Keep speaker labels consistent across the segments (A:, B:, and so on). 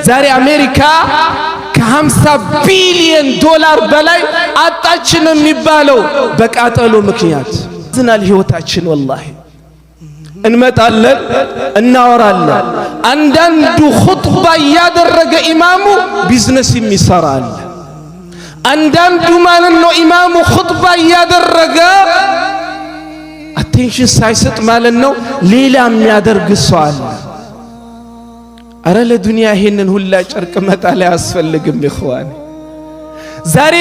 A: ዛሬ አሜሪካ ከ50 ቢሊዮን ዶላር በላይ አጣችን የሚባለው በቃጠሎ ምክንያት ዝናል ህይወታችን ወላሂ እንመጣለን እናወራለን አንዳንዱ ኹጥባ ያደረገ ኢማሙ ቢዝነስ የሚሰራል አንዳንዱ ማለት ነው ኢማሙ ኹጥባ ያደረገ አቴንሽን ሳይሰጥ ማለት ነው ሌላ የሚያደርግ ሰው አለ አረ ለዱንያ ይሄንን ሁላ ጨርቅ መጣል ያስፈልግም ይخوان ዛሬ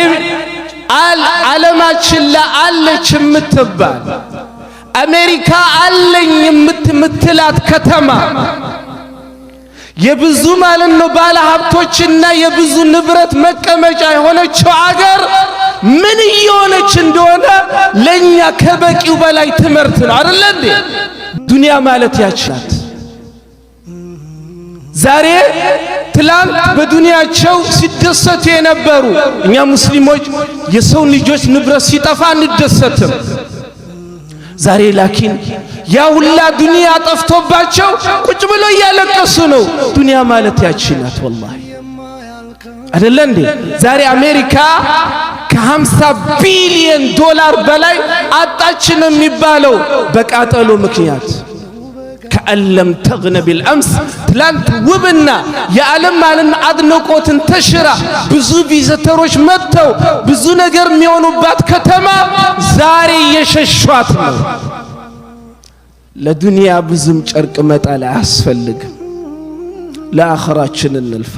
A: ዓለማችን ላይ አለች የምትባል አሜሪካ አለኝ የምትላት ከተማ የብዙ ማለት ነው ባለ ሀብቶችና የብዙ ንብረት መቀመጫ የሆነችው አገር ምን እየሆነች እንደሆነ ለኛ ከበቂው በላይ ትምህርት ነው አይደል እንዴ ዱንያ ማለት ያችላት ዛሬ ትላንት በዱንያቸው ሲደሰቱ የነበሩ እኛ ሙስሊሞች የሰው ልጆች ንብረት ሲጠፋ እንደሰተም ዛሬ ላኪን ያ ሁላ ዱንያ ጠፍቶባቸው ቁጭ ብሎ ያለቀሱ ነው ዱንያ ማለት ያችላት ወላሂ አይደል እንዴ ዛሬ አሜሪካ ከ50 ቢሊዮን ዶላር በላይ አጣችን የሚባለው በቃጠሎ ምክንያት ከአለም ተግነ بالامس ትላንት ውብና የዓለም ዓለም አድናቆትን ተሽራ ብዙ ቪዚተሮች መጥተው ብዙ ነገር የሚሆኑባት ከተማ ዛሬ የሸሿት ነው ለዱንያ ብዙም ጨርቅ መጣል አያስፈልግም ለአኺራችን እንልፋ